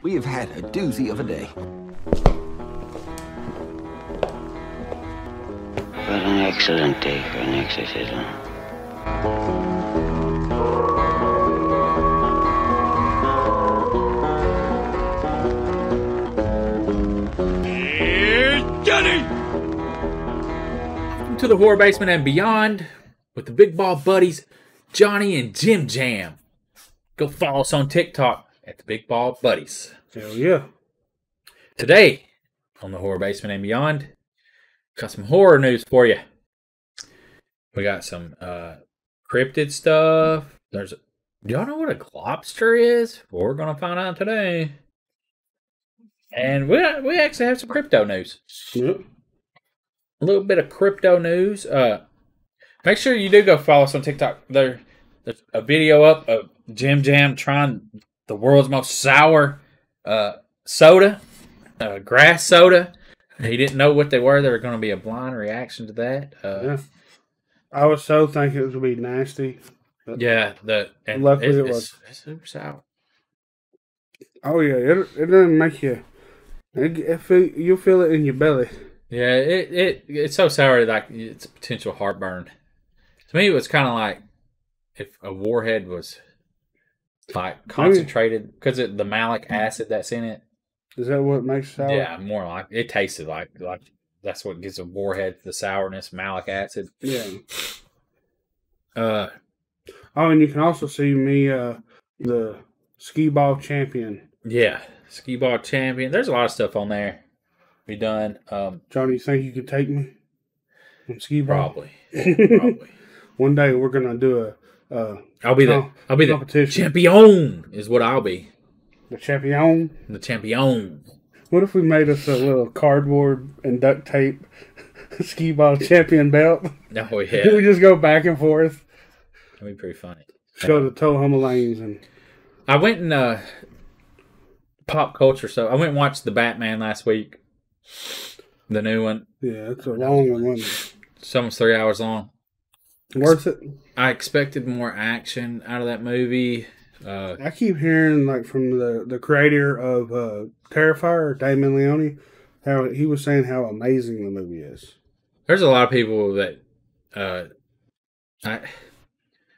We have had a doozy of a day. What an excellent day for an exorcism. Welcome to the Horror Basement and Beyond with the Big Ball Buddies, Johnny and Jim Jam. Go follow us on TikTok at the Big Ball Buddies. Hell yeah. Today on the Horror Basement and Beyond, got some horror news for you. We got some cryptid stuff. Do y'all know what a globster is? Well, we're gonna find out today. And we actually have some crypto news. Yep. A little bit of crypto news. Make sure you do go follow us on TikTok. There's a video up of Jim Jam trying the world's most sour soda, grass soda. He didn't know what they were. There were going to be a blind reaction to that. Yeah. I was so thinking it was going to be nasty. Yeah. Luckily it was. It's super sour. Oh, yeah. It doesn't make you... You'll feel it in your belly. Yeah, it's so sour that it's a potential heartburn. To me, it was kind of like if a warhead was like concentrated because of the malic acid that's in it. Is that what makes it sour? Yeah, more like it tasted like that's what gives a warhead the sourness, malic acid. Yeah. Oh, and you can also see me, the skee ball champion. Yeah, skee ball champion. There's a lot of stuff on there. Be done. Johnny, you think you could take me on skee ball? Probably. Probably. One day we're gonna do I'll be the champion. Is what I'll be. The champion. The champion. What if we made us a little cardboard and duct tape skee ball champion belt? Oh yeah. We just go back and forth. That'd be pretty funny. Go to Tullahoma Lanes and. I went and pop culture. So I went and watched the Batman last week. The new one. Yeah, it's a long one, wasn't it? It's almost 3 hours long. Worth it? I expected more action out of that movie. I keep hearing, like, from the creator of Terrifier, Damon Leone, how he was saying how amazing the movie is. There's a lot of people that,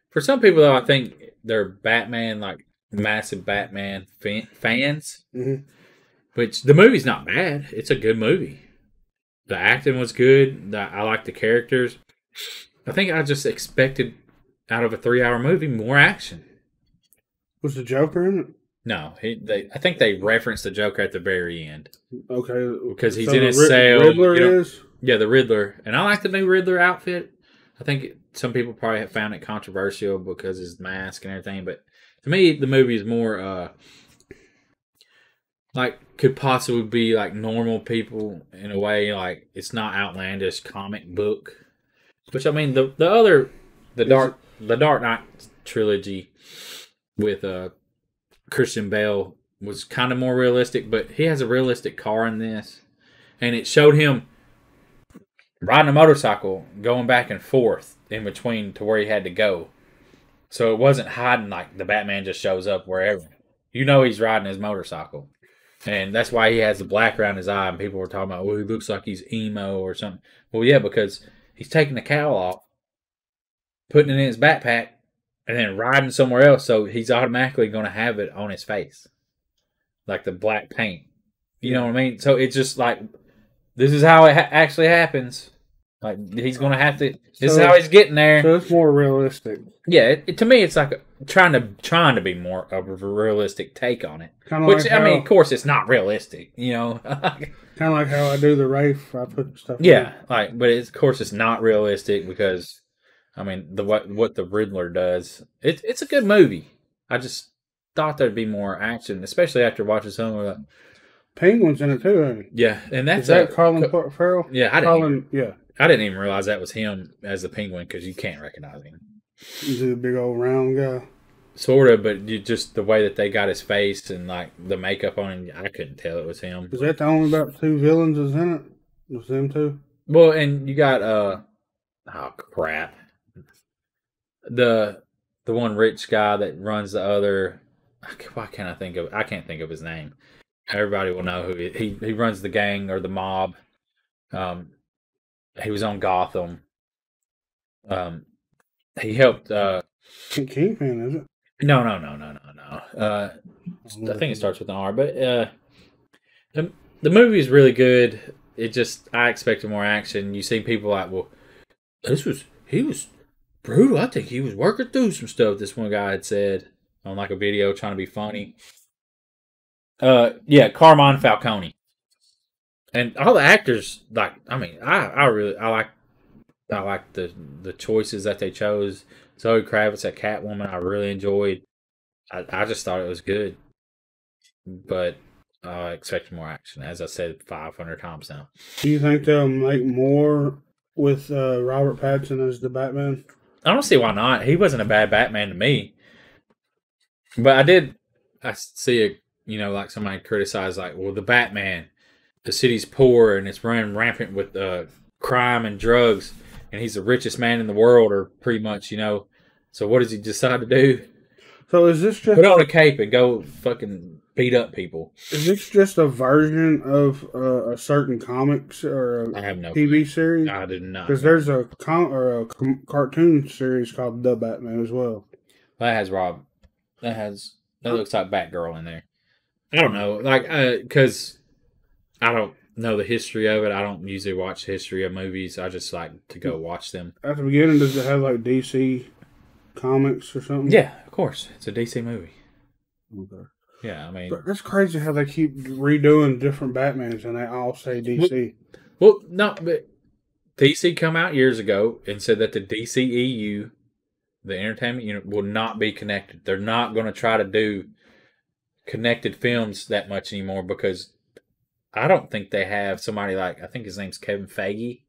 for some people though, I think they're Batman, like massive Batman fans. Mm-hmm. Which the movie's not bad. It's a good movie. The acting was good. I like the characters. I think I just expected out of a 3-hour movie more action. Was the Joker in it? No, I think they referenced the Joker at the very end. Okay, because he's in his cell. Riddler is? Yeah, the Riddler, and I like the new Riddler outfit. I think some people probably have found it controversial because his mask and everything, but to me, the movie is more like could possibly be like normal people in a way. Like it's not outlandish comic book. Which I mean, the Dark Knight trilogy with Christian Bale was kind of more realistic, but he has a realistic car in this, and it showed him riding a motorcycle, going back and forth in between to where he had to go. So it wasn't hiding like the Batman just shows up wherever. You know he's riding his motorcycle, and that's why he has the black around his eye. And people were talking about, well, he looks like he's emo or something. Well, yeah, because he's taking the cowl off, putting it in his backpack, and then riding somewhere else. So he's automatically going to have it on his face. Like the black paint. You know what I mean? So it's just like, this is how it actually happens. Like, he's going to have to, this is how he's getting there. So it's more realistic. Yeah, to me, it's like trying to be more of a realistic take on it. Which, like I mean, of course, it's not realistic, you know. Kind of like how I do the Wraith. I put stuff yeah, like, but of course, it's not realistic because, I mean, what the Riddler does, it's a good movie. I just thought there'd be more action, especially after watching some of the Penguin's in it too, isn't he? Yeah, and that's is that Colin Farrell? Yeah, I didn't even realize that was him as the Penguin because you can't recognize him. He's a big old round guy. Sort of, but just the way that they got his face and like the makeup on him, I couldn't tell it was him. Is that the only about 2 villains is in it? Was them 2? Well, and you got oh crap, the one rich guy that runs the other why can't I think of? I can't think of his name. Everybody will know who he runs the gang or the mob. He was on Gotham. He helped. Kingpin, is it? No. I think it starts with an R, but the movie is really good. It just I expected more action. You see people like, well, he was brutal. I think he was working through some stuff. This one guy had said on like a video trying to be funny. Yeah, Carmine Falcone, and all the actors like. I mean, I like the choices that they chose. Zoe Kravitz at Catwoman, I really enjoyed. I just thought it was good, but I expect more action. As I said 500 times now. Do you think they'll make more with Robert Pattinson as the Batman? I don't see why not. He wasn't a bad Batman to me, but I see like somebody criticize like, well, the Batman, the city's poor and it's running rampant with crime and drugs, and he's the richest man in the world, or pretty much, So what does he decide to do? So is this just put on a cape and go fucking beat up people? Is this just a version of a certain comics or I have no TV series? I did not. Because there's a cartoon series called The Batman as well. That has Rob. That looks like Batgirl in there. I don't know, because I don't know the history of it. I don't usually watch the history of movies. I just like to go watch them. At the beginning, does it have like DC comics or something? Yeah, of course. It's a DC movie. Okay. Yeah, I mean... But that's crazy how they keep redoing different Batmans and they all say DC. Well, no, but DC come out years ago and said that the DCEU, the entertainment unit, will not be connected. They're not going to try to do connected films that much anymore because I don't think they have somebody like, I think his name's Kevin Feige,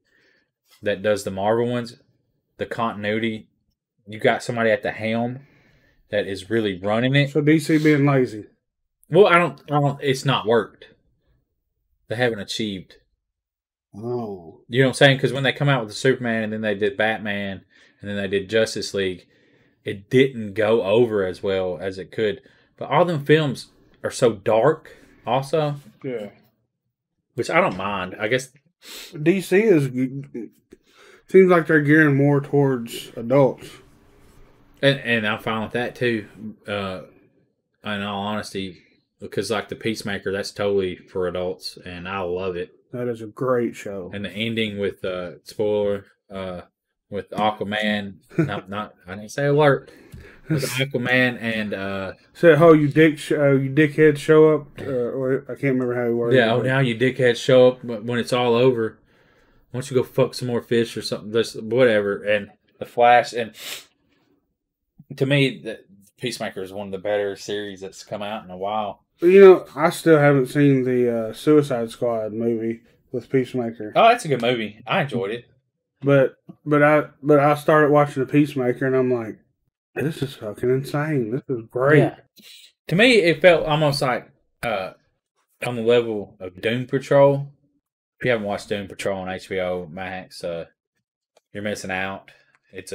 that does the Marvel ones. The continuity, you got somebody at the helm that is really running it. So DC being lazy. Well, I don't. It's not worked. They haven't achieved. Oh, you know what I'm saying? Because when they come out with the Superman, and then they did Batman, and then they did Justice League, it didn't go over as well as it could. But all them films are so dark, also. Yeah. Which I don't mind. I guess DC seems like they're gearing more towards adults. And I'm fine with that too. In all honesty, because like the Peacemaker, that's totally for adults, and I love it. That is a great show. And the ending with spoiler with Aquaman, not I didn't say alert. With Aquaman and so how you dickheads show up, or I can't remember how he worded. Yeah, now you dickheads show up when it's all over. Why don't you go fuck some more fish or something? Whatever. And the Flash, and to me, the Peacemaker is one of the better series that's come out in a while. I still haven't seen the Suicide Squad movie with Peacemaker. Oh, that's a good movie. I enjoyed it. But I started watching the Peacemaker, and I'm like, this is fucking insane. This is great. Yeah. To me, it felt almost like on the level of Doom Patrol. If you haven't watched Doom Patrol on HBO Max, you're missing out. It's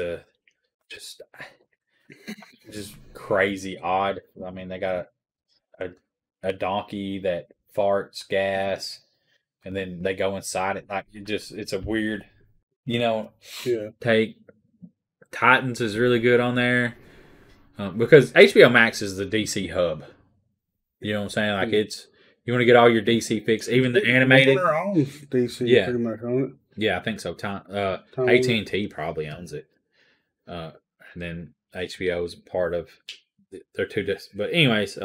just crazy odd. I mean, they got a donkey that farts gas, and then they go inside it. Like it's a weird, take. Titans is really good on there because HBO Max is the DC hub. You know what I'm saying? Like you want to get all your DC fix, even the animated. Their own DC, yeah, pretty much on it. Yeah, I think so. AT&T probably owns it, and then HBO is part of. They're two different. But anyways,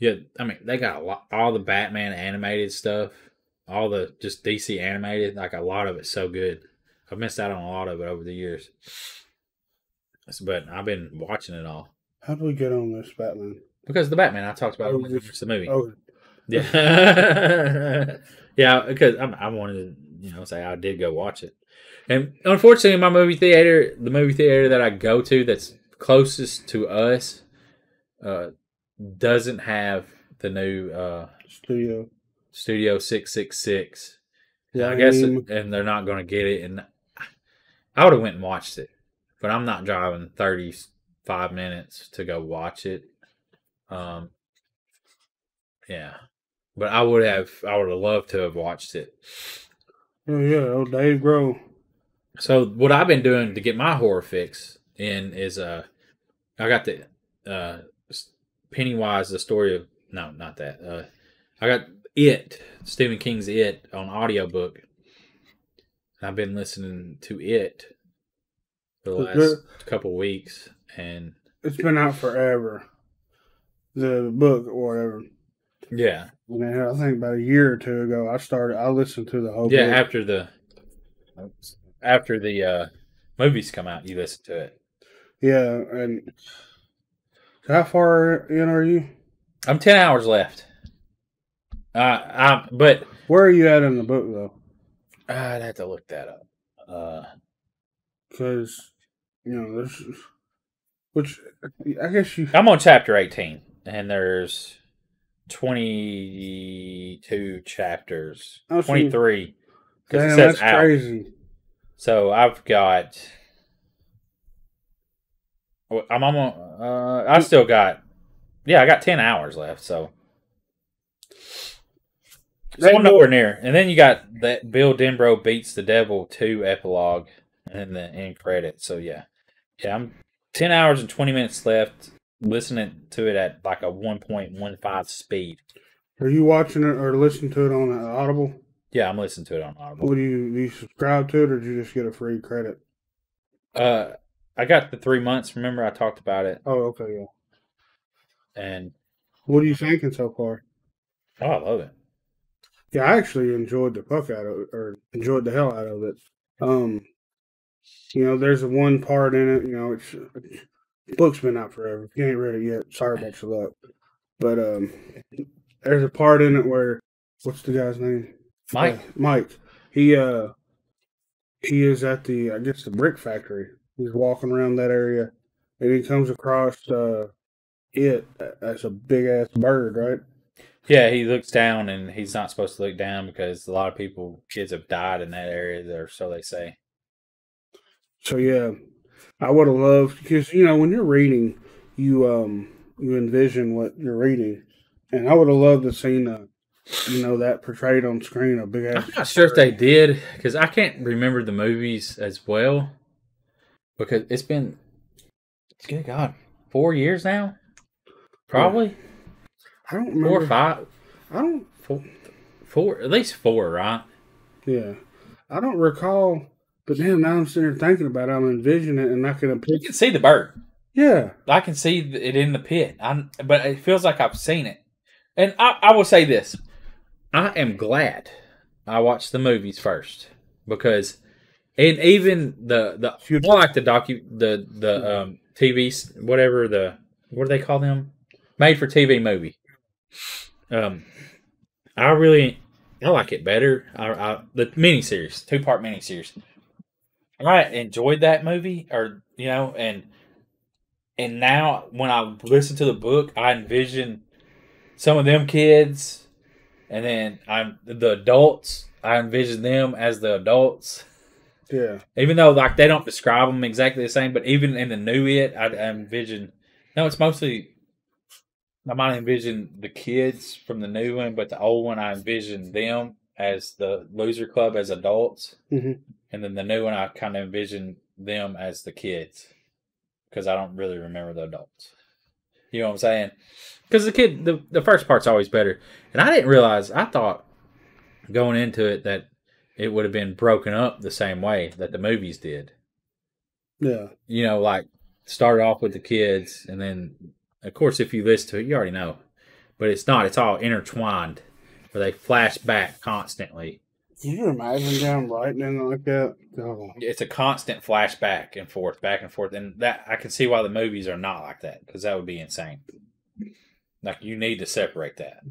yeah, I mean they got all the Batman animated stuff, all the just DC animated. Like a lot of it's so good. I've missed out on a lot of it over the years. But I've been watching it all. How do we get on this Batman? Because the Batman, I talked about it when I watched the movie. Oh. Yeah. Yeah, because I wanted to, say I did go watch it. And unfortunately, the movie theater that I go to that's closest to us doesn't have the new Studio 666. Yeah, I guess, and they're not going to get it. And I would have went and watched it, but I'm not driving 35 minutes to go watch it. Um, yeah, but I would have loved to have watched it. Oh yeah, old Dave Grohl. So what I've been doing to get my horror fix in is I got the uh Pennywise, the story of no, not that. I got It, Stephen King's It on audiobook. I've been listening to it for the last couple weeks, and it's been out forever. The book or whatever. Yeah. And I think about a year or two ago, I listened to the whole Yeah, book. after the movies come out, you listen to it. Yeah, and how far in are you? I'm 10 hours left. But where are you at in the book though? I'd have to look that up. Because there's which I guess you. I'm on chapter 18, and there's 22 chapters. 23. Damn, that's out. Crazy. So I've got. I'm almost. I still got. Yeah, I got 10 hours left. So I'm nowhere near. And then you got that Bill Denbrough Beats the Devil 2 epilogue, and then the end credit. So yeah, I'm 10 hours and 20 minutes left. Listening to it at like a 1.15 speed. Are you watching it or listening to it on Audible? Yeah, I'm listening to it on Audible. Do you subscribe to it, or did you just get a free credit? I got the 3 months. Remember, I talked about it. Oh, okay, yeah. And what are you thinking so far? Oh, I love it. Yeah, I actually enjoyed the fuck out of it, or enjoyed the hell out of it. There's one part in it. It's the book's been out forever. If you ain't read it yet, sorry about your luck. But there's a part in it where what's the guy's name? Mike. Mike. He is at the brick factory. He's walking around that area, and he comes across it as a big ass bird, right? Yeah, he looks down, and he's not supposed to look down because a lot of kids have died in that area there, so they say. So yeah, I would have loved, because when you're reading, you envision what you're reading, and I would have loved to seen that portrayed on screen, a big ass. I'm not sure if they did, because I can't remember the movies as well, because it's been, good God, 4 years now, probably. Yeah. I don't remember. 4 or 5. I don't. Four, at least 4, right? Yeah, I don't recall. But now I'm sitting here thinking about it. I'm envisioning it, and I can. You can see the bird. Yeah, I can see it in the pit. But it feels like I've seen it. And I will say this: I am glad I watched the movies first, because, and even the I like the TV, whatever what do they call them? Made for TV movie. I like it better. The miniseries, 2-part miniseries. I enjoyed that movie, and now when I listen to the book, I envision some of them kids, and then the adults. I envision them as the adults. Yeah. Even though they don't describe them exactly the same, but even in the new It, I envision. No, it's mostly. I might envision the kids from the new one, but the old one, I envision them as the Loser Club as adults. Mm-hmm. And then the new one, I kind of envision them as the kids, because I don't really remember the adults. You know what I'm saying? Because the first part's always better. And I didn't realize, I thought going into it that it would have been broken up the same way that the movies did. Yeah. Started off with the kids, and then, of course, if you listen to it, you already know. But it's not. It's all intertwined, where they flash back constantly. Can you imagine them writing it like that? Oh. It's a constant flash back and forth. And that I can see why the movies are not like that, because that would be insane. You need to separate that.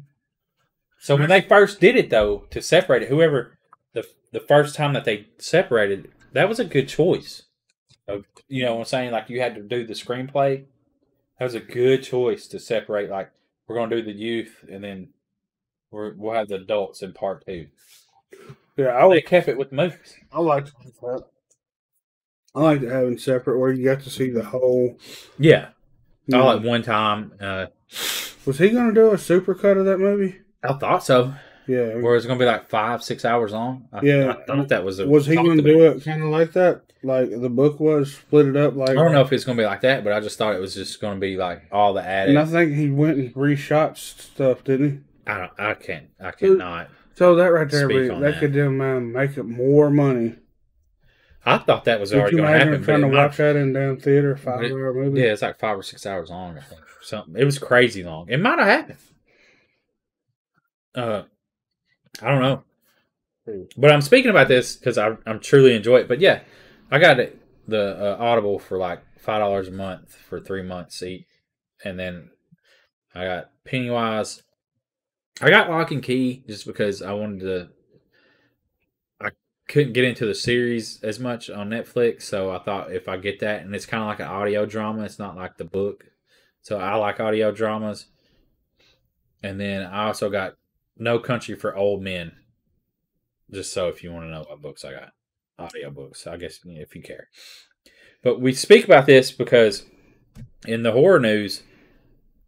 So when they first did it, though, to separate it, whoever the first time that they separated, that was a good choice. You know what I'm saying? You had to do the screenplay. That was a good choice to separate. We're going to do the youth, and then we'll have the adults in part 2. Yeah, they kept it with the movies. I liked that. I liked having separate, where you got to see the whole. Yeah. all at one time. Was he going to do a supercut of that movie? I thought so. Yeah. Where it's going to be like 5-6 hours long. I thought that was Was he going to do it kind of like that? Like the book was, split it up like... I don't know if it's going to be like that, but I just thought it was just going to be like all the added. And I think he went and reshot stuff, didn't he? I cannot. So that right there, that could make it more money. I thought that was already going to happen. Trying to watch that in damn theater, 5-hour movie? Yeah, it's like 5 or 6 hours long, I think. Something. It was crazy long. It might have happened. I don't know. But I'm speaking about this because I'm truly enjoy it. But yeah, I got the Audible for like $5 a month for 3 months each. And then I got Pennywise. I got Lock and Key just because I couldn't get into the series as much on Netflix. So I thought if I get that, and it's kind of like an audio drama. It's not like the book. So I like audio dramas. And then I also got No Country for Old Men. Just so if you want to know what books I got. Audio books, I guess, if you care. But we speak about this because in the horror news,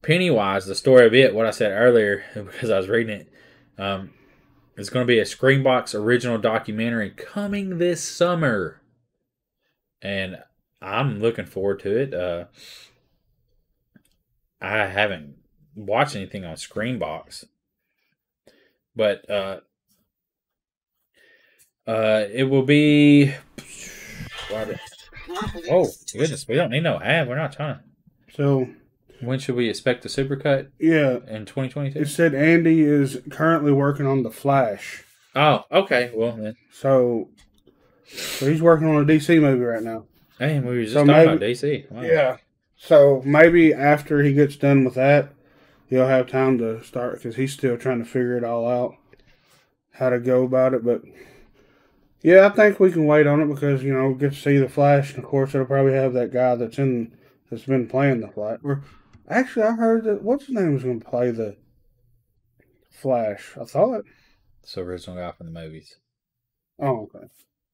Pennywise, the story of it, what I said earlier, because I was reading it, it's going to be a Screenbox original documentary coming this summer. And I'm looking forward to it. I haven't watched anything on Screenbox. But it will be... Oh, goodness. We don't need no ad. We're not trying to... So... When should we expect the supercut? Yeah. In 2022? It said Andy is currently working on The Flash. Oh, okay. Well, then. So he's working on a DC movie right now. Hey, we were just talking about DC. Wow. Yeah. So maybe after he gets done with that, he'll have time to start, because he's still trying to figure it all out, how to go about it. But yeah, I think we can wait on it because, get to see The Flash. And of course, it'll probably have that guy that's been playing The Flash. Actually, I heard that, what's his name was going to play the Flash. I thought. It's the original guy from the movies. Oh, okay.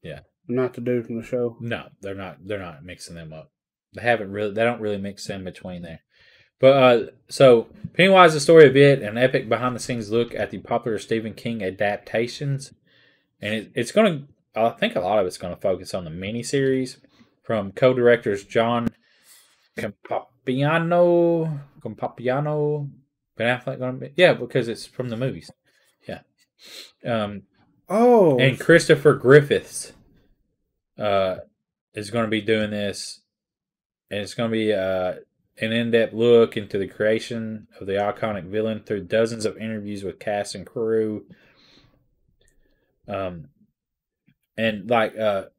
Yeah. Not the dude from the show. No, they're not mixing them up. They don't really mix in between there. But so Pennywise, the story of it, an epic behind the scenes look at the popular Stephen King adaptations. And it's going to, I think a lot of it's going to focus on the miniseries from co-directors John Campapiano, Ben Affleck going to be? Yeah, because it's from the movies. Yeah. And Christopher Griffiths is going to be doing this, and it's going to be an in-depth look into the creation of the iconic villain through dozens of interviews with cast and crew. And it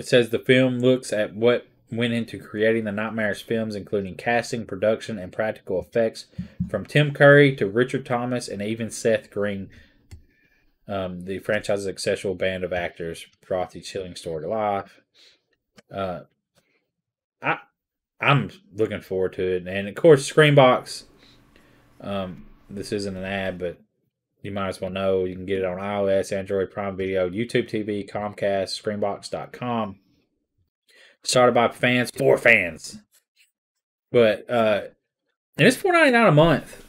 says the film looks at what went into creating the Nightmares films, including casting, production, and practical effects, from Tim Curry to Richard Thomas and even Seth Green. The franchise's accessible band of actors brought the chilling story to life. I'm looking forward to it, and of course, Screenbox. This isn't an ad, but you might as well know you can get it on iOS, Android, Prime Video, YouTube TV, Comcast, Screenbox.com. Started by fans for fans. But and it's $4.99 a month.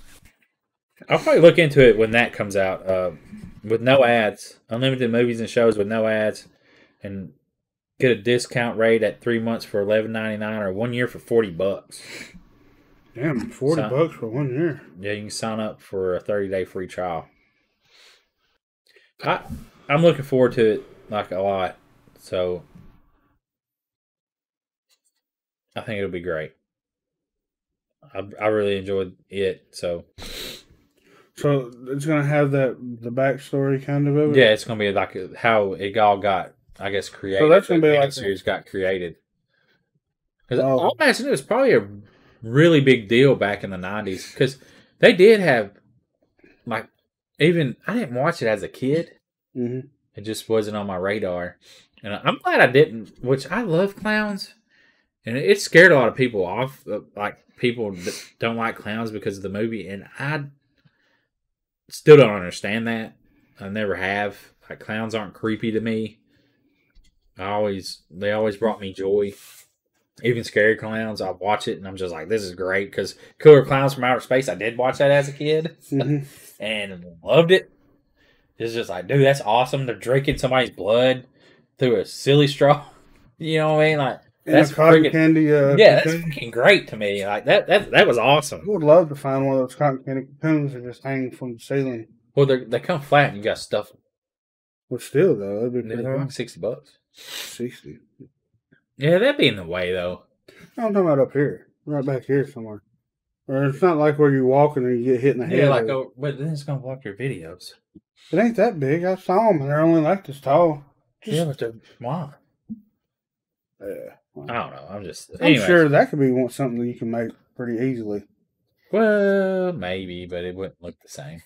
I'll probably look into it when that comes out. With no ads. Unlimited movies and shows with no ads. And get a discount rate at 3 months for $11.99 or 1 year for $40. Damn, $40 for 1 year. Yeah, you can sign up for a 30-day free trial. I'm looking forward to it like a lot. So I think it'll be great. I really enjoyed it. So it's gonna have the backstory kind of it. Yeah, it's gonna be like how it all got, I guess, created. So that's gonna be like the series got created. Because I imagine it was probably a really big deal back in the 90s, because they did have like, even I didn't watch it as a kid. Mm-hmm. It just wasn't on my radar, and I'm glad I didn't. Which I love clowns. And it scared a lot of people off, like people that don't like clowns because of the movie. And I still don't understand that. I never have. Like, clowns aren't creepy to me. They always brought me joy. Even Scary Clowns, I watch it and I'm just like, this is great. Because Killer Clowns from Outer Space, I did watch that as a kid and loved it. It's just like, dude, that's awesome. They're drinking somebody's blood through a silly straw. You know what I mean? Like, that's cotton candy. yeah, that's freaking great to me. Like that was awesome. I would love to find one of those cotton candy cocoons that just hang from the ceiling. Well, they come flat and you got stuff. Well, still though, that'd be pretty They're cool. like $60. 60. Yeah, that'd be in the way though. I'm talking about up here, right back here somewhere. Or it's not like where you walk and you get hit in the head. Yeah, like, but then it's gonna block your videos. It ain't that big. I saw them and they're only like this tall. Yeah, but they're why? Yeah. I don't know. I'm sure that could be something that you can make pretty easily. Well, maybe, but it wouldn't look the same.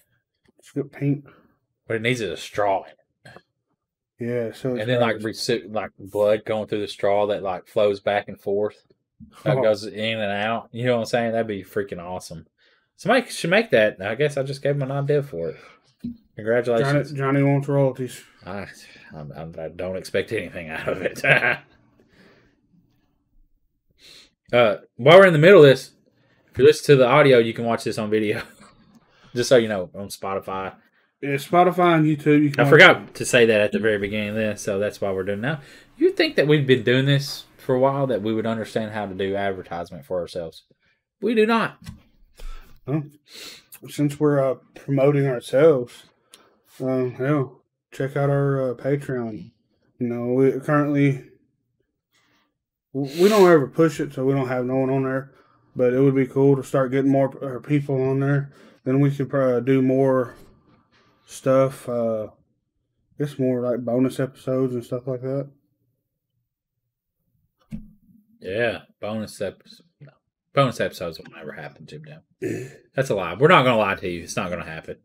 It's got pink. What it needs is a straw in it. Yeah, so and then like blood going through the straw that like flows back and forth. That goes in and out. You know what I'm saying? That'd be freaking awesome. Somebody should make that. I guess I just gave him an idea for it. Congratulations. Johnny wants royalties. I don't expect anything out of it. While we're in the middle of this, if you listen to the audio, you can watch this on video. Just so you know, on Spotify. Yeah, Spotify and YouTube. I forgot to say that at the very beginning of this, so that's why we're doing it now. You'd think that we've been doing this for a while, that we would understand how to do advertisement for ourselves. We do not. Well, since we're promoting ourselves, hell, check out our Patreon. You know, we don't ever push it, so we don't have no one on there. But it would be cool to start getting more people on there. Then we could do more stuff. It's more like bonus episodes and stuff like that. Yeah, bonus episodes. No. Bonus episodes will never happen, Jim. That's a lie. We're not going to lie to you. It's not going to happen.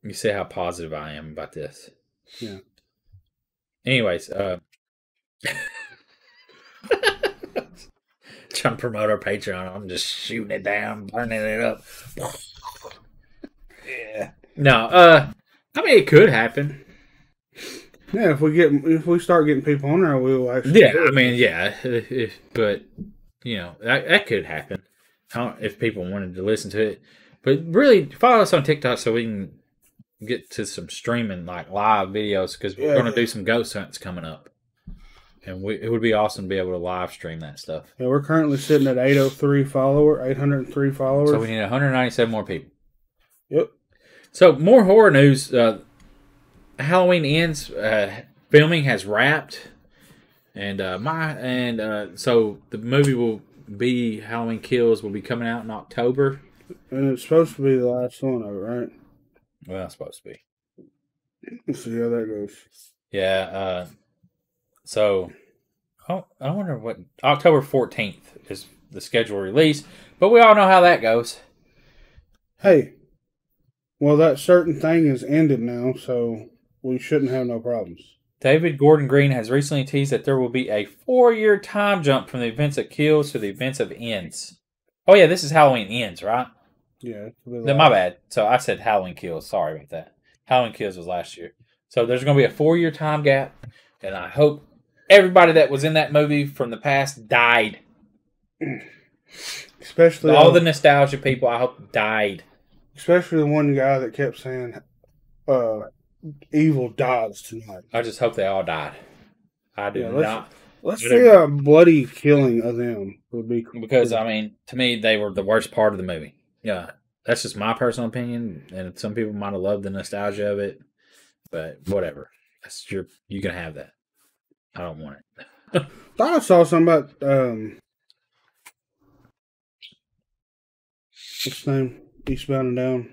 You see how positive I am about this. Yeah. Anyways, trying to promote our Patreon. I'm just shooting it down, burning it up. Yeah. No, I mean, it could happen. Yeah, if we start getting people on there, we'll actually. Yeah, I mean, yeah, but you know that could happen. If people wanted to listen to it, but really follow us on TikTok so we can get to some streaming like live videos because we're going to do some ghost hunts coming up, and it would be awesome to be able to live stream that stuff. Yeah, we're currently sitting at 803 followers. So we need 197 more people. Yep. So more horror news. Halloween Ends filming has wrapped, and so the movie will be Halloween Kills will be coming out in October. And it's supposed to be the last one of it, right? Well, it's supposed to be. Let's see how that goes. Yeah. So, I wonder what October 14th is the scheduled release, but we all know how that goes. Hey, well, that certain thing is ended now, so we shouldn't have no problems. David Gordon Green has recently teased that there will be a 4-year time jump from the events of Kills to the events of Ends. Oh, yeah, this is Halloween Ends, right? Yeah. My bad. So I said Halloween Kills. Sorry about that. Halloween Kills was last year. So there's going to be a 4-year time gap, and I hope everybody that was in that movie from the past died. Especially all the nostalgia people, I hope died. Especially the one guy that kept saying, evil dies tonight. I just hope they all died. I do not. Let's see a bloody killing of them would be cool. Because, I mean, to me, they were the worst part of the movie. Yeah, that's just my personal opinion, and some people might have loved the nostalgia of it, but whatever. You can have that. I don't want it. Thought I saw something about what's his name? Eastbound and Down.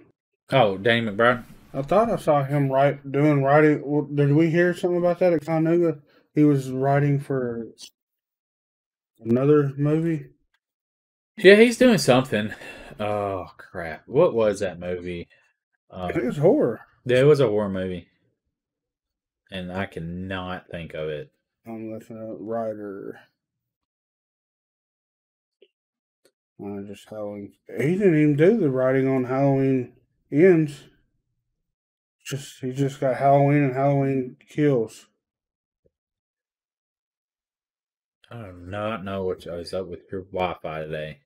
Oh, Danny McBride? I thought I saw him doing writing. Did we hear something about that at Chattanooga? He was writing for another movie. Yeah, he's doing something. Oh, crap. What was that movie? I think it's horror. Yeah, it was a horror movie. And I cannot think of it. I'm looking at writer. Just Halloween. He didn't even do the writing on Halloween Ends. He just got Halloween and Halloween Kills. I do not know what is up with your Wi-Fi today.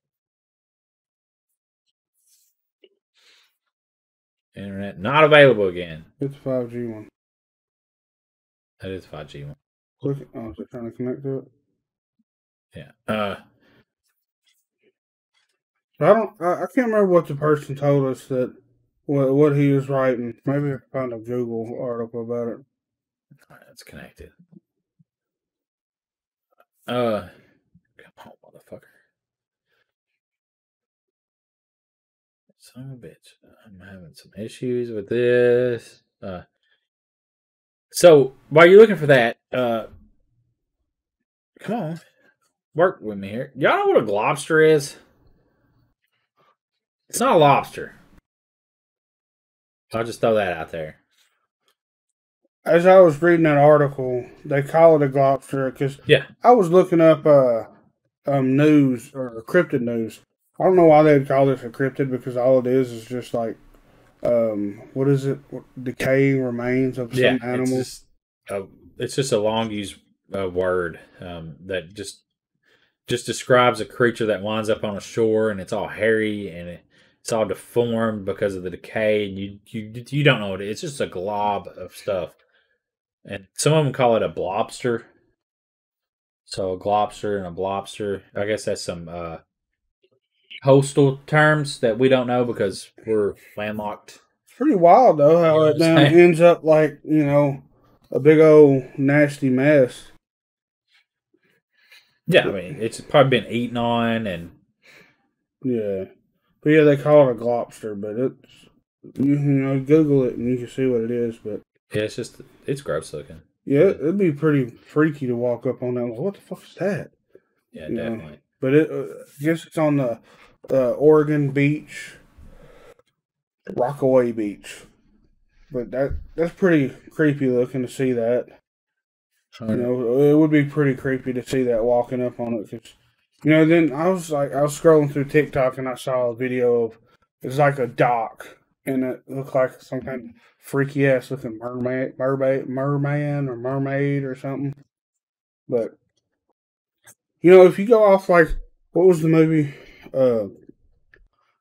Internet not available again. It's 5G one. That is 5G one. Look, is it trying to connect to it? Yeah. I can't remember what the person told us that what he was writing. Maybe I can find a Google article about it. All right, it's connected. Come on, motherfucker. Son of a bitch. I'm having some issues with this. So while you're looking for that, come on, work with me here. Y'all know what a globster is? It's not a lobster. I'll just throw that out there. As I was reading that article, they call it a globster because I was looking up news or cryptid news. I don't know why they'd call this a cryptid because all it is just like what is it? Decaying remains of some animal. It's just a long used word that just describes a creature that winds up on a shore and it's all hairy and it's all deformed because of the decay. And you don't know what it is. It's just a glob of stuff. And some of them call it a blobster. So a globster and a blobster. I guess that's some coastal terms that we don't know because we're landlocked. It's pretty wild though how it ends up like, a big old nasty mess. Yeah, I mean it's probably been eaten on and but yeah, they call it a globster, but it's Google it and you can see what it is. But yeah, it's gross looking. Yeah, it'd be pretty freaky to walk up on that. Like, what the fuck is that? Yeah, definitely. But I guess it's on the Oregon beach, Rockaway Beach. But that's pretty creepy looking to see that. It would be pretty creepy to see that walking up on it. Cause, then I was scrolling through TikTok and I saw a video of, it's like a dock. And it looked like some kind of freaky ass looking merman or mermaid or something. But if you go off like what was the movie,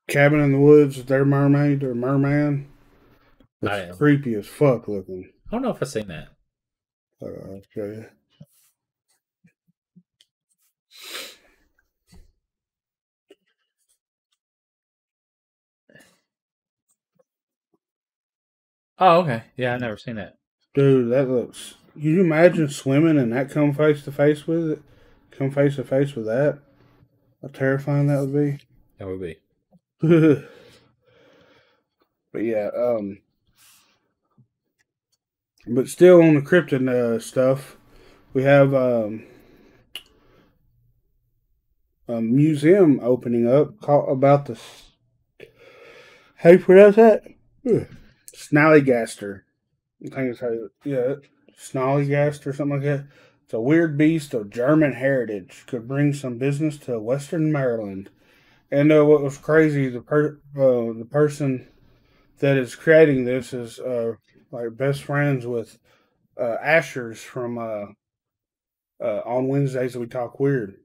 Cabin in the Woods? Their mermaid or merman. It's creepy as fuck looking. I don't know if I've seen that. I'll show you. Oh, okay. Yeah, I've never seen that. Dude, that looks... Can you imagine swimming and that come face to face with it? Come face to face with that? How terrifying that would be. That would be. But yeah, but still on the cryptid stuff, we have a museum opening up about the... How do you pronounce that? Snallygaster. I think it's how Snallygaster or something like that. It's a weird beast of German heritage. Could bring some business to Western Maryland. And what was crazy, the person that is creating this is like best friends with Asher's from On Wednesdays We Talk Weird.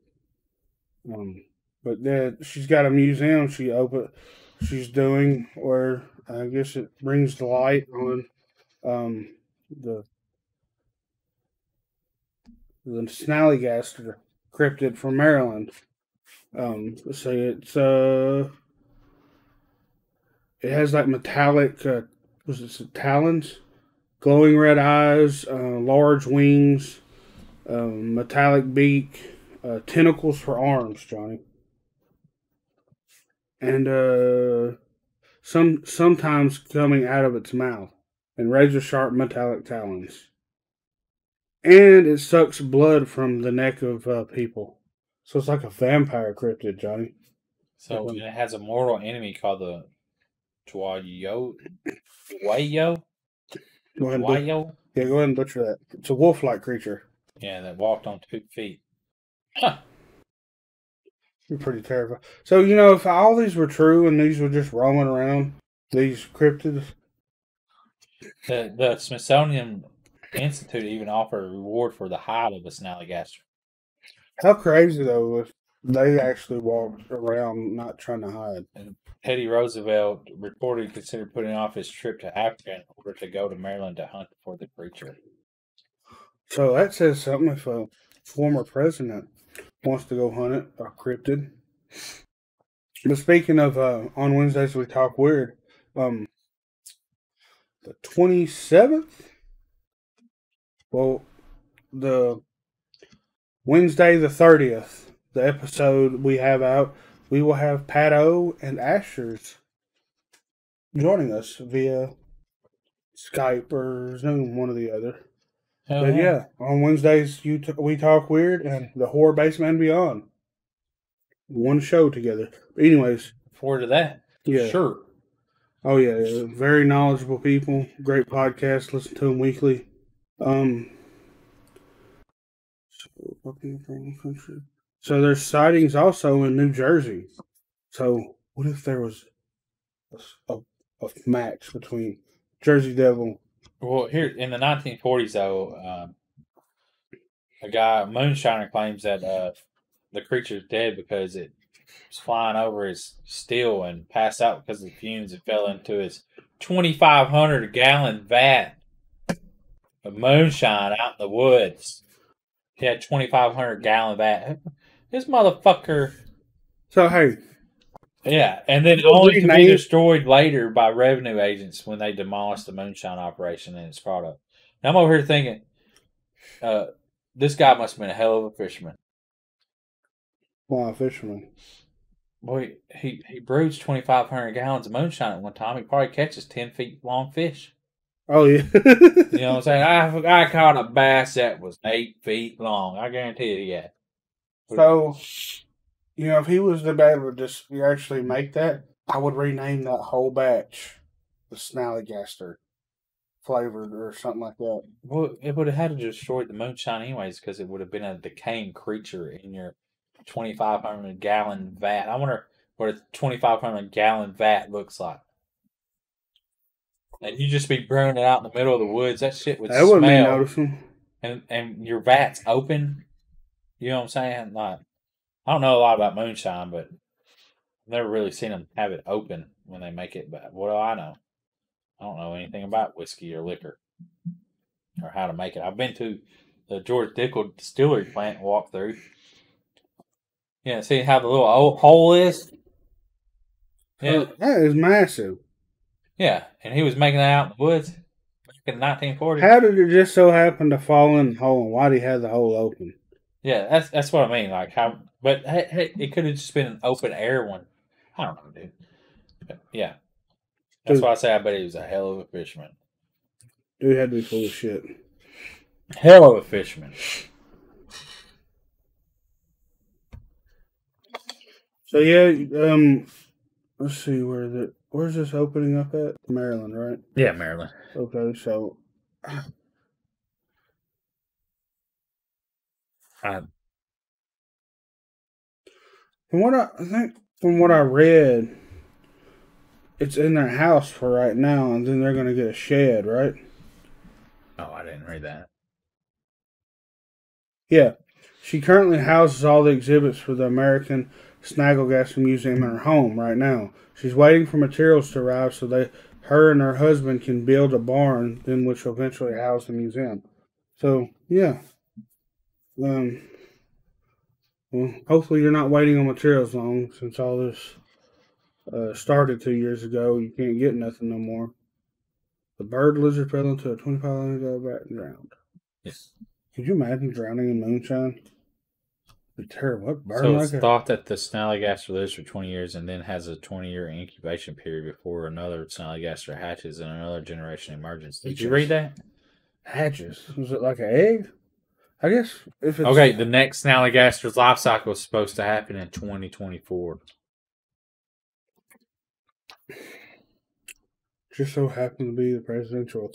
But then she's got a museum she's doing where I guess it brings the light on the Snallygaster cryptid from Maryland. So it has like metallic talons, glowing red eyes, large wings, metallic beak, tentacles for arms, Johnny. And sometimes coming out of its mouth, and razor sharp metallic talons. And it sucks blood from the neck of people. So it's like a vampire cryptid, Johnny. So it has a mortal enemy called the Dwayo. Dwayo? Dwayo? Yeah, go ahead and butcher that. It's a wolf-like creature. Yeah, that walked on 2 feet. Huh. You're pretty terrified. So, if all these were true and these were just roaming around, these cryptids... The Smithsonian Institute even offered a reward for the hide of the Snallygaster. How crazy though if they actually walked around not trying to hide. And Teddy Roosevelt reportedly considered putting off his trip to Africa in order to go to Maryland to hunt for the creature. So that says something if a former president wants to go hunt it, a cryptid. But speaking of on Wednesdays we talk weird, the 27th, well, the Wednesday the 30th, the episode we have out, we will have Pat O and Ashers joining us via Skype or Zoom, one or the other. Oh, But yeah, on Wednesdays we talk weird and the Horror Basement and Beyond. One show together. But anyways, forward to that. yeah. Sure. Oh yeah, very knowledgeable people. Great podcast. Listen to them weekly. So there's sightings also in New Jersey. So what if there was a match between Jersey Devil? Well, here in the 1940s, though, a guy, moonshiner, claims that the creature's dead because it was flying over his steel and passed out because of the fumes and fell into his 2,500-gallon vat of moonshine out in the woods. He had 2,500-gallon vat. This motherfucker. So hey, yeah, and then only to be destroyed later by revenue agents when they demolished the moonshine operation and its product. Now I'm over here thinking, this guy must have been a hell of a fisherman. Wow, fisherman. Boy, he brews 2,500 gallons of moonshine at one time. He probably catches 10 feet long fish. Oh yeah. You know what I'm saying? I caught a bass that was 8 feet long. I guarantee you, yeah. So, you know, if he was to be able to just actually make that, I would rename that whole batch the Snallygaster flavored or something like that. Well, it would have had to destroy the moonshine anyways because it would have been a decaying creature in your 2,500-gallon vat. I wonder what a 2,500-gallon vat looks like. And you just be brewing it out in the middle of the woods. That shit would smell. That wouldn't be noticeable. And your vat's open. You know what I'm saying? Like, I don't know a lot about moonshine, but I've never really seen them have it open when they make it. But what do I know? I don't know anything about whiskey or liquor or how to make it. I've been to the George Dickel distillery plant and walked through. Yeah, see how the little old hole is? Yeah. That is massive. Yeah, and he was making that out in the woods back in 1940. How did it just so happen to fall in the hole, and why did he have the hole open? Yeah, that's what I mean. Like how, but hey, it could have just been an open air one. I don't know, dude. But yeah, that's why I say I bet he was a hell of a fisherman. Dude had to be full of shit. Hell of a fisherman. So yeah, let's see where's this opening up at? Maryland, right? Yeah, Maryland. Okay, so from what I read, it's in their house for right now, and then they're gonna get a shed, right? Oh, I didn't read that. Yeah, she currently houses all the exhibits for the American Snallygaster Museum in her home right now. She's waiting for materials to arrive so her and her husband can build a barn, then which will eventually house the museum. So yeah, well, hopefully you're not waiting on materials long since all this started 2 years ago. You can't get nothing no more. The bird lizard fell into a 25-year-old vat and drowned. Yes. Could you imagine drowning in moonshine? It'd be terrible. What bird So like it's thought that the Snallygaster lives for 20 years and then has a 20-year incubation period before another Snallygaster hatches and another generation emerges. Did you read that? Hatches. Was it like an egg? I guess if it's... Okay, the next Snallygaster's life cycle is supposed to happen in 2024. Just so happened to be the presidential.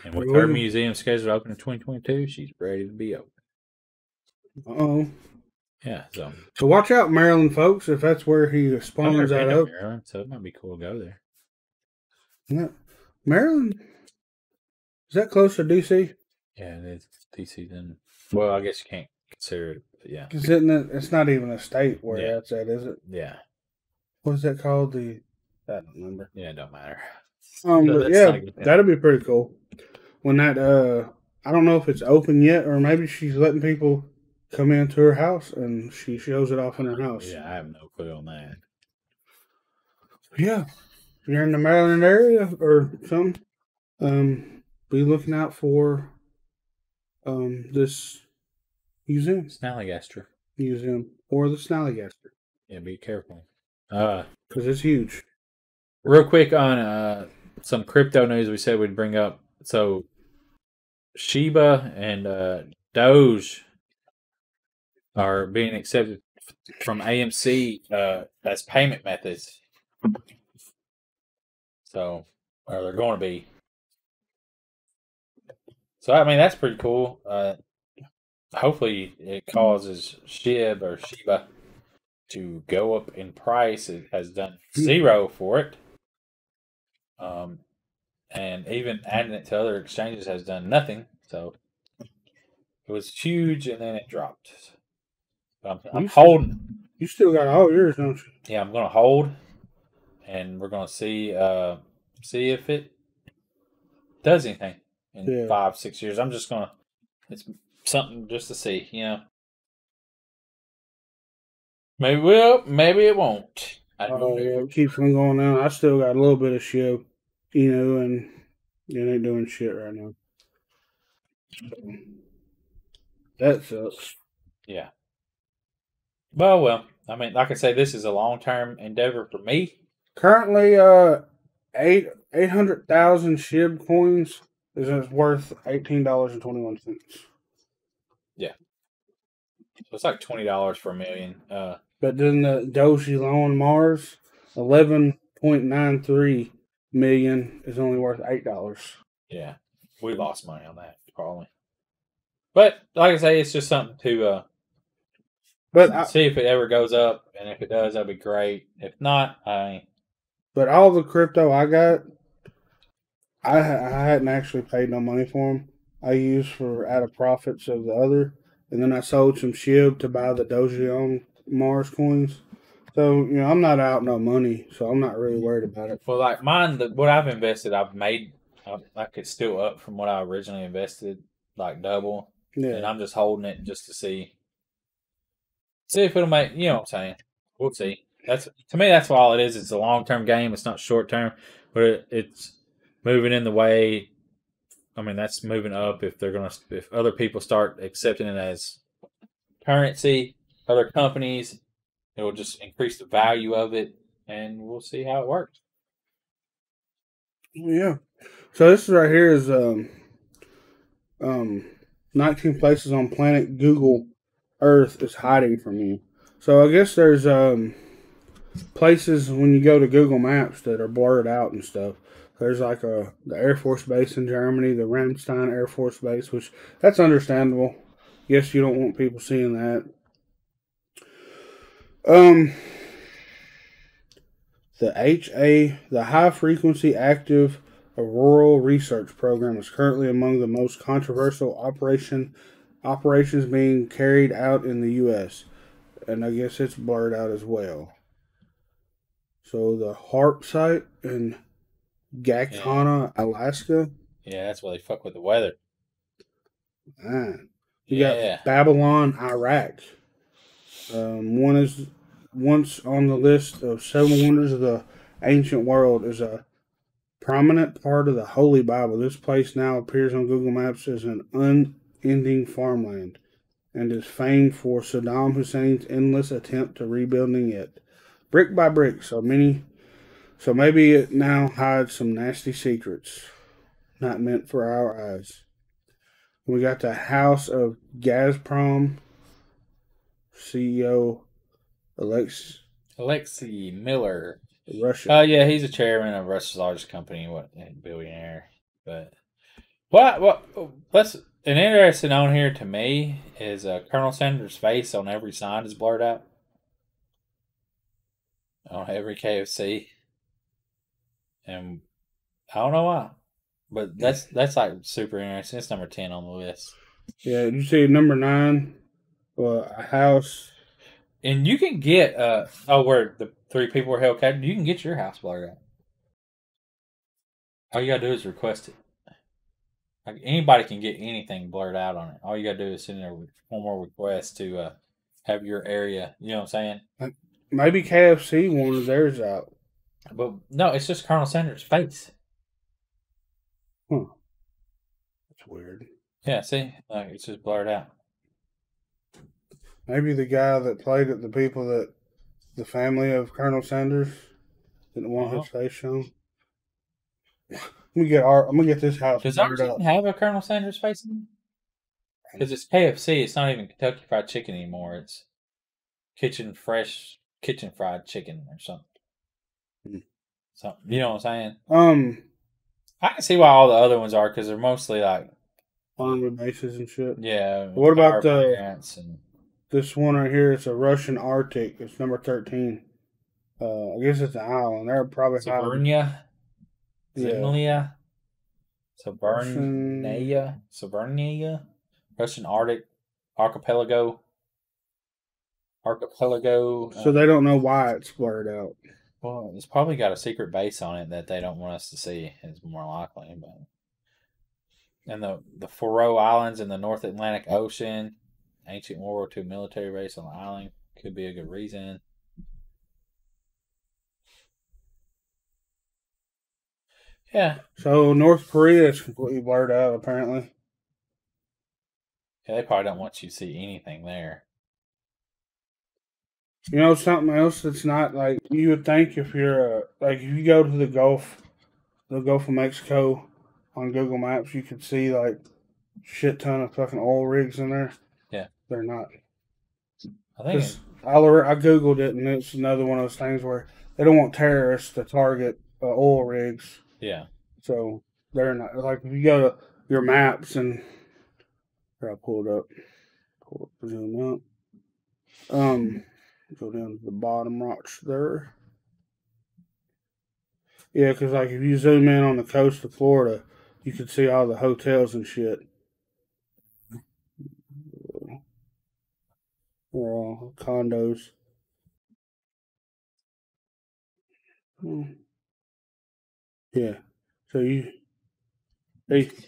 And with her museum scheduled to open in 2022, she's ready to be open. Uh-oh. Yeah, so watch out, Maryland folks, if that's where he spawns out of. Maryland, so it might be cool to go there. No, Maryland? Is that close to D.C.? Yeah, it is. D.C. then. Well, I guess you can't consider it. Yeah. Because it's not even a state where Yeah. that's at, is it? Yeah. What is that called? I don't remember. Yeah, it don't matter. But yeah, that'd be pretty cool. When that, I don't know if it's open yet, or maybe she's letting people come into her house and she shows it off in her house. Yeah, I have no clue on that. Yeah. If you're in the Maryland area or something, be looking out for this museum or the Snallygaster. Yeah, be careful. Because it's huge. Real quick on some crypto news we said we'd bring up. So Shiba and Doge are being accepted from AMC as payment methods. So, or they're going to be. So, I mean, that's pretty cool. Hopefully, it causes Shiba to go up in price. It has done zero for it. And even adding it to other exchanges has done nothing. So, it was huge and then it dropped. I'm holding. You still got all yours, don't you? Yeah, I'm going to hold. And we're going to see if it does anything in 5-6 years. I'm just going to, it's something just to see, you know. Maybe it will, maybe it won't. It keeps on going down. I still got a little bit of SHIB, you know, and it ain't doing shit right now. That sucks. Yeah. Well, I mean, like I say, this is a long-term endeavor for me. Currently, 800,000 SHIB coins is worth $18.21. Yeah. So it's like $20 for a million. But then the Doji Loan Mars, 11.93 million is only worth $8. Yeah. We lost money on that, probably. But, like I say, it's just something to see if it ever goes up. And if it does, that'd be great. If not, But all the crypto I got, I hadn't actually paid no money for them. I used for out of profits of the other. And then I sold some SHIB to buy the Doji on Mars coins. So, you know, I'm not out no money, so I'm not really worried about it. Well, like mine, what I've invested, I've made, like it's still up from what I originally invested, like double. Yeah. And I'm just holding it just to see if it'll make, you know what I'm saying. We'll see. To me, that's all it is. It's a long-term game. It's not short-term, but it's moving in the way. I mean, that's moving up. If other people start accepting it as currency, other companies, it will just increase the value of it, and we'll see how it works. Yeah. So this right here is 19 places on planet Google Earth is hiding from you. So I guess there's places when you go to Google Maps that are blurred out and stuff. There's like the Air Force Base in Germany, the Ramstein Air Force Base, which that's understandable. Yes, you don't want people seeing that. The High Frequency Active Auroral Research Program is currently among the most controversial operations being carried out in the U.S. And I guess it's blurred out as well. So the HARP site in Gacona, Alaska. Yeah, that's where they fuck with the weather. You got Babylon, Iraq. One is once on the list of 7 wonders of the ancient world, is a prominent part of the Holy Bible. This place now appears on Google Maps as an unending farmland and is famed for Saddam Hussein's endless attempt to rebuilding it brick by brick. So maybe it now hides some nasty secrets not meant for our eyes. We got the House of Gazprom CEO Alexei Miller, Russia. Yeah, he's a chairman of Russia's largest company, billionaire. But what's an interesting on here to me is Colonel Sanders' face on every sign is blurred out on every KFC, and I don't know why, but that's like super interesting. It's number 10 on the list. Yeah, you see number 9. a house. And you can get where the 3 people were held captive. You can get your house blurred out. All you gotta do is request it. Like anybody can get anything blurred out on it. All you gotta do is send in a formal request to have your area. You know what I'm saying? Maybe KFC wanted theirs out. But no, it's just Colonel Sanders' face. Huh. That's weird. Yeah, see, like it's just blurred out. Maybe the guy that played it, the family of Colonel Sanders, didn't want his face shown. I'm gonna get this house. Does ours even have a Colonel Sanders face in it? Because it's KFC. It's not even Kentucky Fried Chicken anymore. It's kitchen fried chicken or something. So you know what I'm saying? I can see why all the other ones are because they're mostly like army bases and shit. Yeah. What about this one right here? It's a Russian Arctic. It's number 13. I guess it's an island. They're probably Sabernia. Zimlia. Sabernia. Russian Arctic archipelago. So they don't know why it's blurred out. Well, it's probably got a secret base on it that they don't want us to see. Is more likely, but and the Faroe Islands in the North Atlantic Ocean, ancient World War II military base on the island could be a good reason. Yeah. So North Korea is completely blurred out, apparently. Yeah, they probably don't want you to see anything there. You know, something else that's not like you would think if you're if you go to the Gulf of Mexico on Google Maps, you could see like shit ton of fucking oil rigs in there. Yeah, they're not. I think I googled it, and it's another one of those things where they don't want terrorists to target oil rigs. Yeah, so they're not. Like if you go to your maps and here, I'll pull it up, zoom up. Go down to the bottom rocks there. Yeah, because like if you zoom in on the coast of Florida, you can see all the hotels and shit. They're all condos. Yeah. So you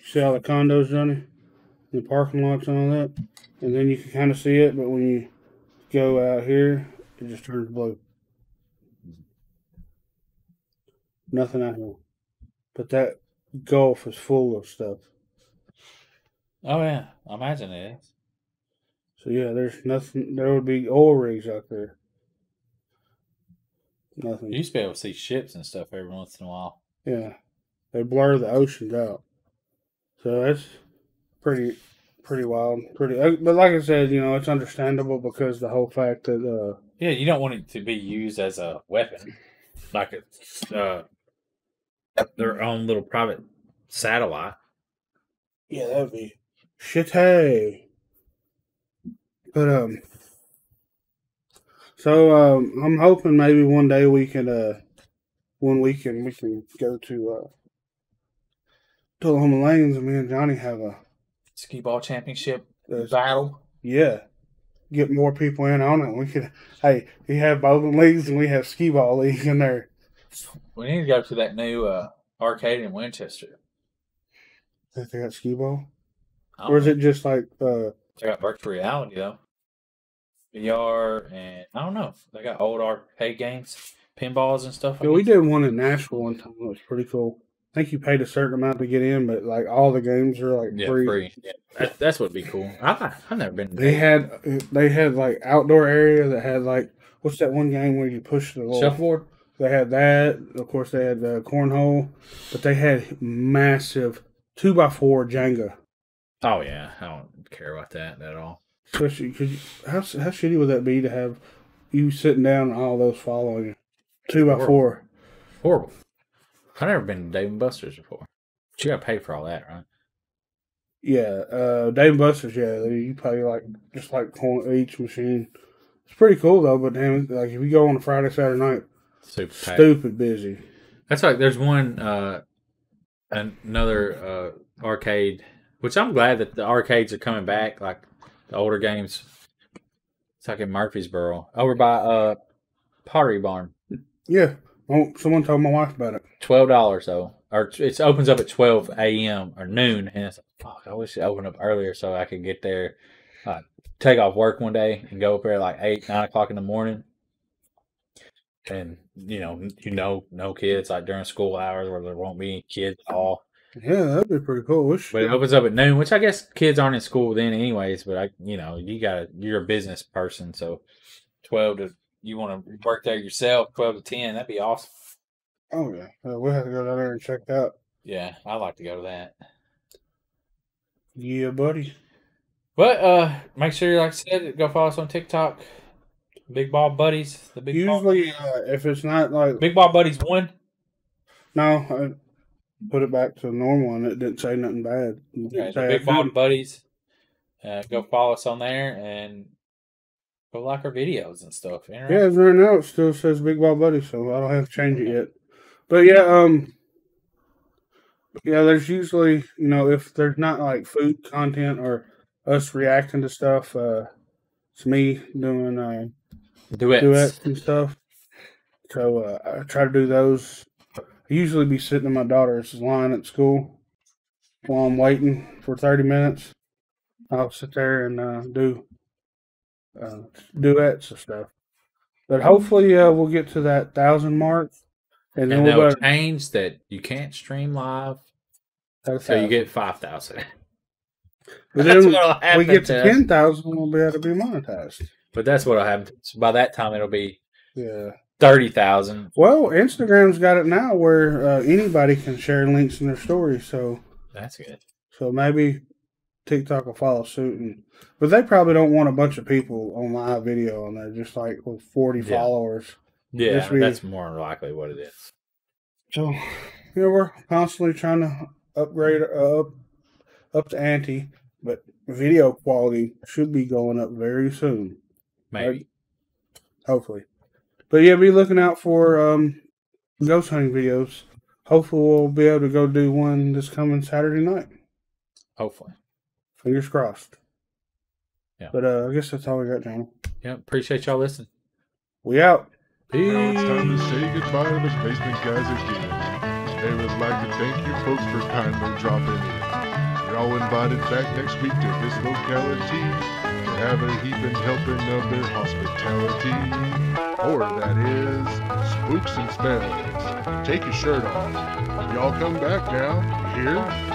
see all the condos, Johnny? The parking lots and all that? And then you can kind of see it, but when you go out here, it just turns blue. Nothing out here. But that Gulf is full of stuff. Oh, yeah. I imagine it is. So, yeah, there's nothing. There would be oil rigs out there. Nothing. You used to be able to see ships and stuff every once in a while. Yeah. They blur the oceans out. So, that's pretty wild. But like I said, you know, it's understandable because the whole fact that... yeah, you don't want it to be used as a weapon. Like it's their own little private satellite. Yeah, that would be shitty. But, so, I'm hoping maybe one day we can, one weekend we can go to Tullahoma Lanes and me and Johnny have a skee ball championship battle. Yeah. Get more people in on it. We could, we have bowling leagues and we have skee ball league in there. We need to go to that new arcade in Winchester. Think they got skee ball? Or is it just like... they got virtual reality, though. VR, and I don't know. They got old arcade games, pinballs and stuff. Yeah, we did one in Nashville one time. It was pretty cool. I think you paid a certain amount to get in, but like all the games are like free. Yeah, that's what'd be cool. I've never been. They had like outdoor area that had like what's that one game where you push the little shuffleboard? They had that. Of course, they had cornhole, but they had massive 2x4 Jenga. Oh yeah, I don't care about that at all. Especially because how shitty would that be to have you sitting down and all those following you? 2x4. Horrible. I've never been to Dave & Buster's before. But you got to pay for all that, right? Yeah, Dave & Buster's. Yeah, you pay just like each machine. It's pretty cool though. But damn, like if you go on a Friday, Saturday night, stupid busy. That's like there's one another arcade, which I'm glad that the arcades are coming back. Like the older games It's like in Murfreesboro, over by Pottery Barn. Yeah. Oh, someone told my wife about it. $12 though, or it opens up at 12 a.m. or noon, and it's like, fuck. I wish it opened up earlier so I could get there, take off work one day and go up there like 8, 9 o'clock in the morning. And no kids like during school hours where there won't be any kids at all. Yeah, that'd be pretty cool. But it opens up at noon, which I guess kids aren't in school then anyways. But you're a business person, so 12 to you want to work there yourself, 12 to 10, that'd be awesome. Oh yeah, we'll have to go down there and check it out. Yeah, I'd like to go to that. Yeah, buddy. But make sure, like I said, go follow us on TikTok. Big Ball Buddies. The Big Usually, if it's not like Big Ball Buddies 1. No, I put it back to normal and it didn't say nothing bad. Okay, the Big Ball Buddies. Go follow us on there and go like our videos and stuff. Yeah, right now it still says Big Ball Buddies, so I don't have to change it yet. But yeah, there's usually, if there's not like food content or us reacting to stuff, it's me doing duets and stuff. So I try to do those. I usually be sitting in my daughter's line at school while I'm waiting for 30 minutes. I'll sit there and do duets and stuff. But hopefully we'll get to that 1,000 mark. And then they'll change that you can't stream live until you get 5,000. But then we get to 10,000, we'll be able to be monetized. But that's what'll happen. By that time, it'll be 30,000. Well, Instagram's got it now where anybody can share links in their stories. So that's good. So maybe TikTok will follow suit, but they probably don't want a bunch of people on live video on there, just like with 40 followers. Yeah, that's more likely what it is. So, we're constantly trying to upgrade up to ante, but video quality should be going up very soon. Maybe. Right? Hopefully. But yeah, be looking out for ghost hunting videos. Hopefully we'll be able to go do one this coming Saturday night. Hopefully. Fingers crossed. Yeah. But I guess that's all we got, Johnny. Yeah, appreciate y'all listening. We out. Peace. Now it's time to say goodbye to the basement guys again. They would like to thank you folks for kindly dropping in. You're all invited back next week to this locality to have a heaping helping of their hospitality. Or that is, spooks and spells. Take your shirt off. Y'all come back now. You hear?